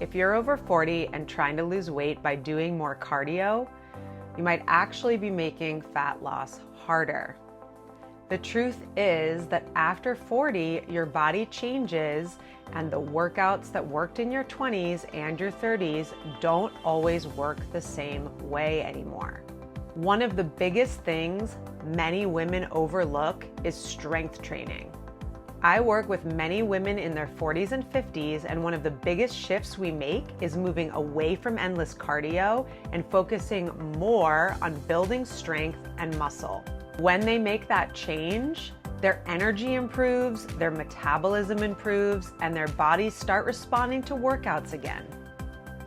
If you're over 40 and trying to lose weight by doing more cardio, you might actually be making fat loss harder. The truth is that after 40, your body changes and the workouts that worked in your 20s and your 30s don't always work the same way anymore. One of the biggest things many women overlook is strength training. I work with many women in their 40s and 50s, and one of the biggest shifts we make is moving away from endless cardio and focusing more on building strength and muscle. When they make that change, their energy improves, their metabolism improves, and their bodies start responding to workouts again.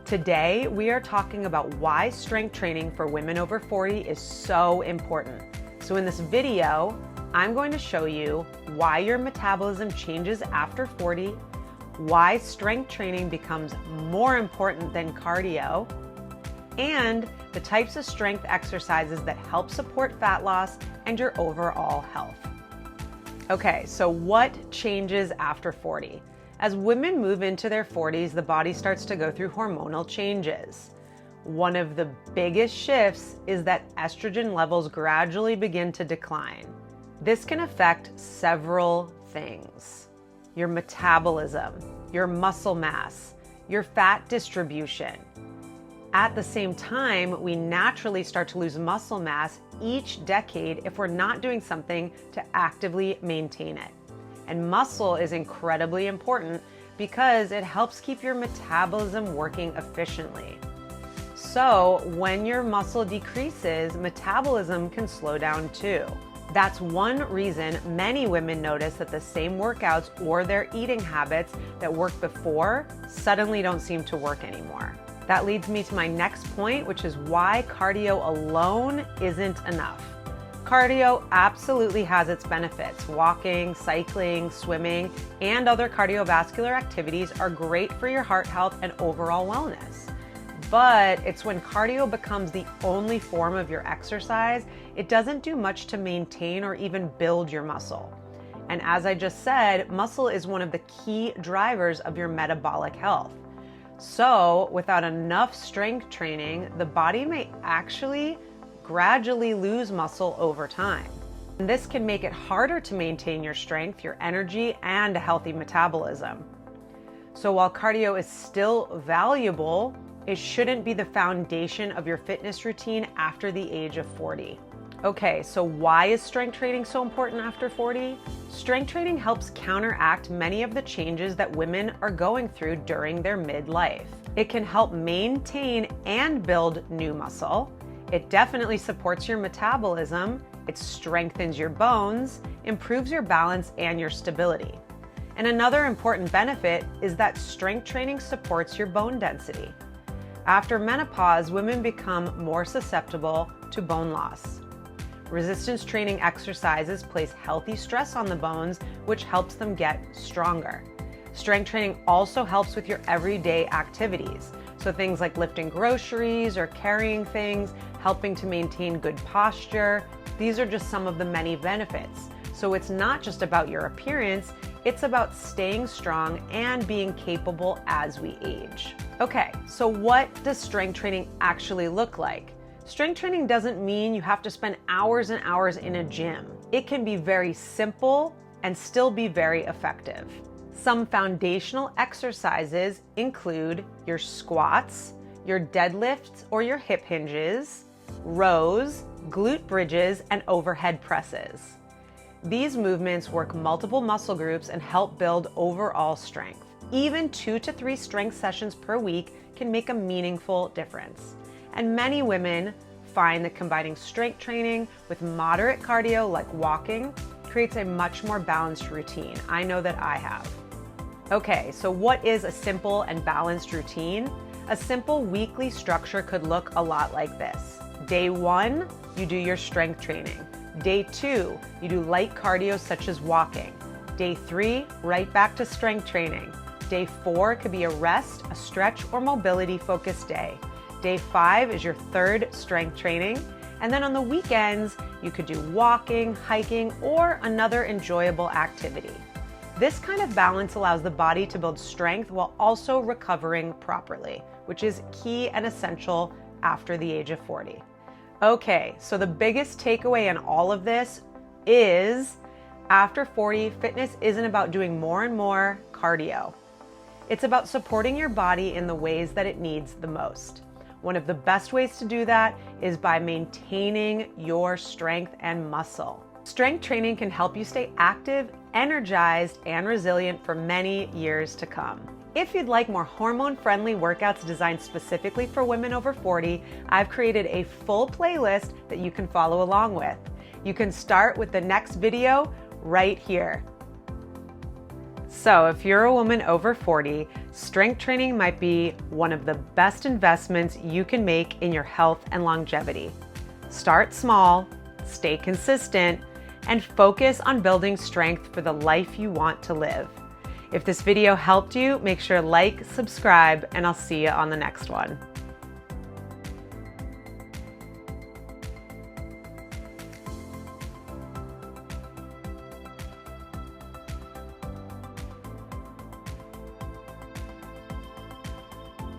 Today, we are talking about why strength training for women over 40 is so important. So in this video, I'm going to show you why your metabolism changes after 40, why strength training becomes more important than cardio, and the types of strength exercises that help support fat loss and your overall health. Okay, so what changes after 40? As women move into their 40s, the body starts to go through hormonal changes. One of the biggest shifts is that estrogen levels gradually begin to decline. This can affect several things: your metabolism, your muscle mass, your fat distribution. At the same time, we naturally start to lose muscle mass each decade if we're not doing something to actively maintain it. And muscle is incredibly important because it helps keep your metabolism working efficiently. So when your muscle decreases, metabolism can slow down too. That's one reason many women notice that the same workouts or their eating habits that worked before suddenly don't seem to work anymore. That leads me to my next point, which is why cardio alone isn't enough. Cardio absolutely has its benefits. Walking, cycling, swimming, and other cardiovascular activities are great for your heart health and overall wellness. But it's when cardio becomes the only form of your exercise, it doesn't do much to maintain or even build your muscle. And as I just said, muscle is one of the key drivers of your metabolic health. So without enough strength training, the body may actually gradually lose muscle over time. And this can make it harder to maintain your strength, your energy, and a healthy metabolism. So while cardio is still valuable, it shouldn't be the foundation of your fitness routine after the age of 40. Okay, so why is strength training so important after 40? Strength training helps counteract many of the changes that women are going through during their midlife. It can help maintain and build new muscle. It definitely supports your metabolism. It strengthens your bones, improves your balance and your stability. And another important benefit is that strength training supports your bone density. After menopause, women become more susceptible to bone loss. Resistance training exercises place healthy stress on the bones, which helps them get stronger. Strength training also helps with your everyday activities. So things like lifting groceries or carrying things, helping to maintain good posture. These are just some of the many benefits. So it's not just about your appearance, it's about staying strong and being capable as we age. Okay, so what does strength training actually look like? Strength training doesn't mean you have to spend hours and hours in a gym. It can be very simple and still be very effective. Some foundational exercises include your squats, your deadlifts or your hip hinges, rows, glute bridges, and overhead presses. These movements work multiple muscle groups and help build overall strength. Even 2 to 3 strength sessions per week can make a meaningful difference. And many women find that combining strength training with moderate cardio like walking creates a much more balanced routine. I know that I have. Okay, so what is a simple and balanced routine? A simple weekly structure could look a lot like this. Day 1, you do your strength training. Day 2, you do light cardio such as walking. Day 3, right back to strength training. Day 4 could be a rest, a stretch, or mobility focused day. Day 5 is your third strength training. And then on the weekends, you could do walking, hiking, or another enjoyable activity. This kind of balance allows the body to build strength while also recovering properly, which is key and essential after the age of 40. Okay, so the biggest takeaway in all of this is after 40, fitness isn't about doing more and more cardio. It's about supporting your body in the ways that it needs the most. One of the best ways to do that is by maintaining your strength and muscle. Strength training can help you stay active, energized, and resilient for many years to come. If you'd like more hormone-friendly workouts designed specifically for women over 40, I've created a full playlist that you can follow along with. You can start with the next video right here. So if you're a woman over 40, strength training might be one of the best investments you can make in your health and longevity. Start small, stay consistent, and focus on building strength for the life you want to live. If this video helped you, make sure to like, subscribe, and I'll see you on the next one.